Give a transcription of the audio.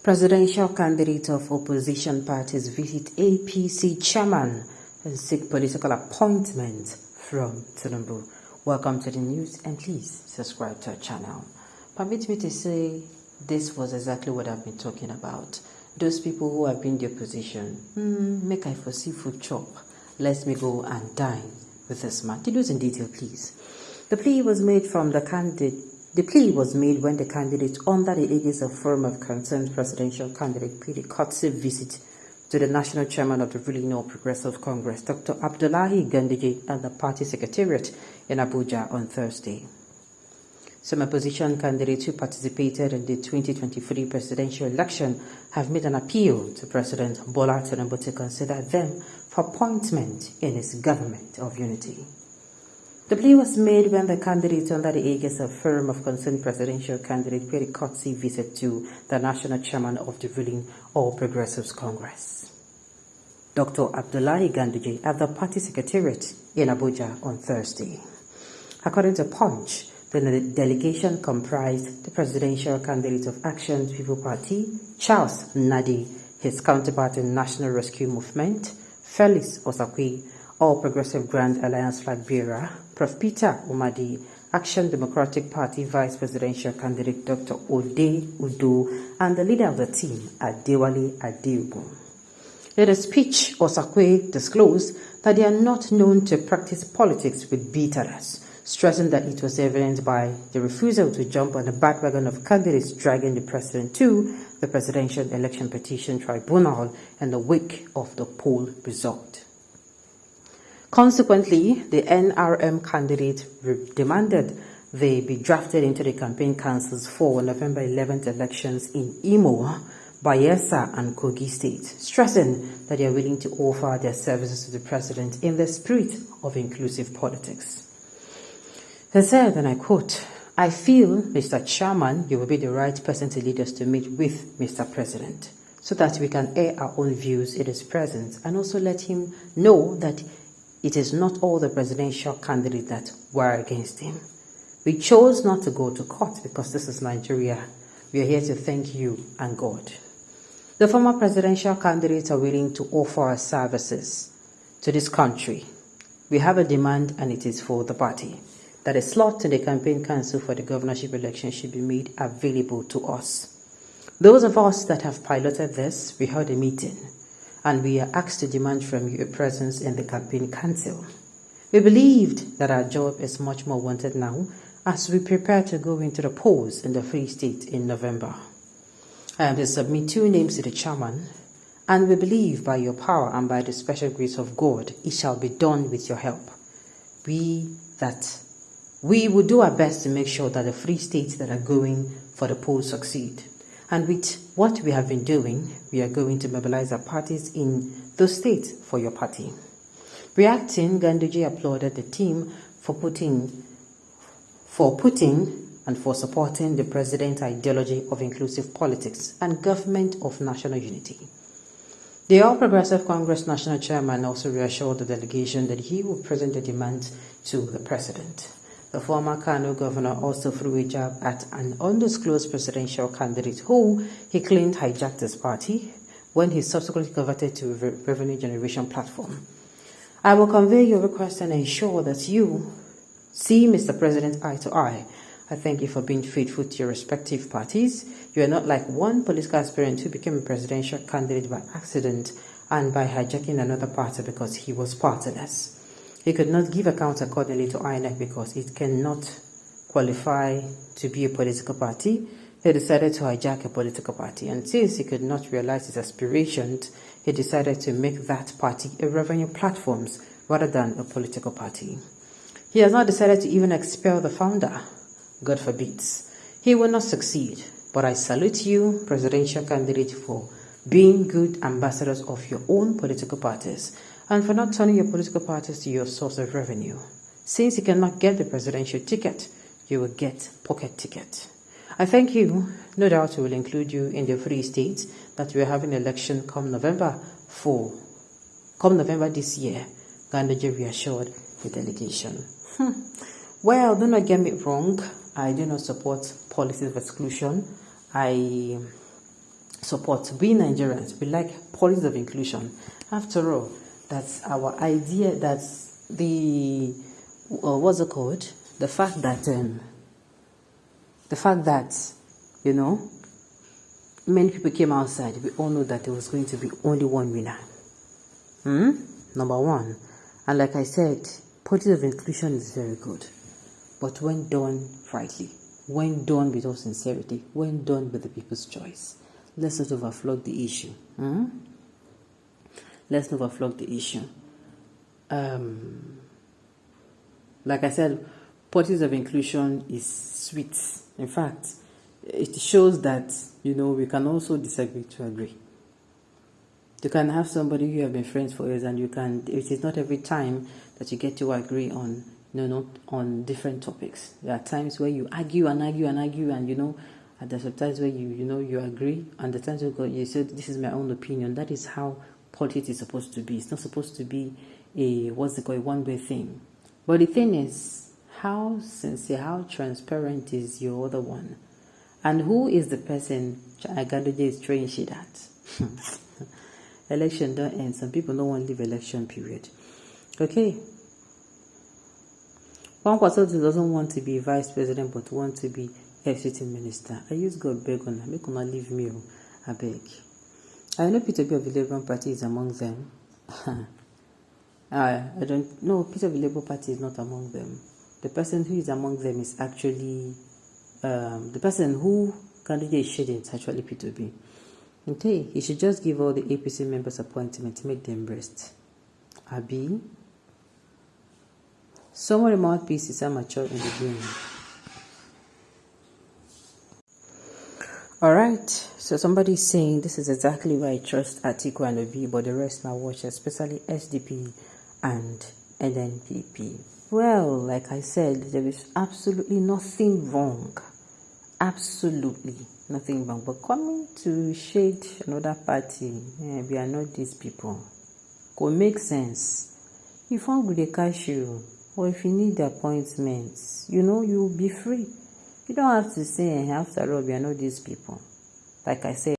Presidential candidate of opposition parties visit APC chairman and seek political appointment from Tinubu. Welcome to the news and please subscribe to our channel. Permit me to say this was exactly what I've been talking about. Those people who have been in the opposition, make I foresee food chop. Let me go and dine with this man. The news in detail, please. The plea was made when the candidate under the aegis of Forum of Concerned Presidential Candidate paid a courtesy visit to the national chairman of the ruling All Progressive Congress, Dr. Abdullahi Ganduje, and the party secretariat in Abuja on Thursday. Some opposition candidates who participated in the 2023 presidential election have made an appeal to President Bola Tinubu to consider them for appointment in his government of unity. The plea was made when the candidate under the aegis of Forum of Concerned Presidential Candidate paid a courtesy visit to the national chairman of the ruling All Progressives Congress, Dr. Abdullahi Ganduje, at the party secretariat in Abuja on Thursday. According to Punch, the delegation comprised the presidential candidate of Action People Party, Charles Nadi, his counterpart in National Rescue Movement, Felix Osakwe, All Progressive Grand Alliance flag bearer, Prof. Peter Umadi, Action Democratic Party Vice Presidential candidate Dr. Ode Udo, and the leader of the team, Adewale Adeogun. In a speech, Osakwe disclosed that they are not known to practice politics with bitterness, stressing that it was evident by the refusal to jump on the bandwagon of candidates dragging the president to the Presidential Election Petition Tribunal in the wake of the poll result. Consequently, the NRM candidate demanded they be drafted into the campaign councils for November 11th elections in Imo, Bayelsa, and Kogi states, stressing that they are willing to offer their services to the president in the spirit of inclusive politics. He said, and I quote, "I feel, Mr. Chairman, you will be the right person to lead us to meet with Mr. President so that we can air our own views in his presence and also let him know that it is not all the presidential candidates that were against him. We chose not to go to court because this is Nigeria. We are here to thank you and God. The former presidential candidates are willing to offer our services to this country. We have a demand and it is for the party that a slot in the campaign council for the governorship election should be made available to us. Those of us that have piloted this, we held a meeting and we are asked to demand from you a presence in the campaign council. We believed that our job is much more wanted now as we prepare to go into the polls in the Free State in November. I am to submit 2 names to the chairman, and we believe by your power and by the special grace of God, it shall be done with your help. We will do our best to make sure that the Free States that are going for the polls succeed. And with what we have been doing, we are going to mobilize our parties in those states for your party." Reacting, Ganduje applauded the team for supporting the president's ideology of inclusive politics and government of national unity. The All Progressive Congress national chairman also reassured the delegation that he will present the demands to the president. The former Kano governor also threw a jab at an undisclosed presidential candidate who he claimed hijacked his party when he subsequently converted to a revenue generation platform. "I will convey your request and ensure that you see Mr. President eye to eye. I thank you for being faithful to your respective parties. You are not like one political aspirant who became a presidential candidate by accident and by hijacking another party because he was partyless. He could not give account accordingly to INEC because it cannot qualify to be a political party. He decided to hijack a political party, and since he could not realize his aspirations, he decided to make that party a revenue platform rather than a political party. He has not decided to even expel the founder. God forbids. He will not succeed, but I salute you, presidential candidate, for being good ambassadors of your own political parties and for not turning your political parties to your source of revenue. Since you cannot get the presidential ticket, you will get pocket ticket. I thank you. No doubt we will include you in the Free States that we are having election come November this year. Ganduje reassured the delegation. Well, do not get me wrong. I do not support policies of exclusion. I support. We Nigerians, we like policies of inclusion. After all, that's our idea. That's the what's it called? The fact that many people came outside. We all know that there was going to be only one winner. Number one. And like I said, policy of inclusion is very good, but when done rightly, when done with all sincerity, when done with the people's choice, let's not overflog the issue. Let's not overflog the issue. Like I said, policies of inclusion is sweet. In fact, it shows that, we can also disagree to agree. You can have somebody you have been friends for years, and it is not every time that you get to agree on, on different topics. There are times where you argue and argue and argue, and and there's sometimes where you agree, and the times you say, this is my own opinion. That is how politics is supposed to be. It's not supposed to be a one-way thing. But the thing is, how sincere, how transparent is your other one? And who is the person Ganduje is throwing shit at? Election don't end. Some people don't want to leave election period. Okay. One person doesn't want to be vice president but want to be FCT minister. I use God beg on make una leave me. I beg. I know Peter B of the Labour Party is among them. I don't know. Peter of the Labour Party is not among them. The person who is among them is actually the person who Ganduje is shading is actually Peter B. Okay, he should just give all the APC members appointment to make them rest. Abi, some of the mouthpieces are mature in the game. Alright, so somebody is saying this is exactly why I trust Atiku and Obi, but the rest now watch, especially SDP and NNPP. Well, like I said, there is absolutely nothing wrong. Absolutely nothing wrong. But coming to shade another party, we are not these people. Could make sense. If one would cash you, or if you need appointments, you'll be free. You don't have to say, after all, we are not these people. Like I said,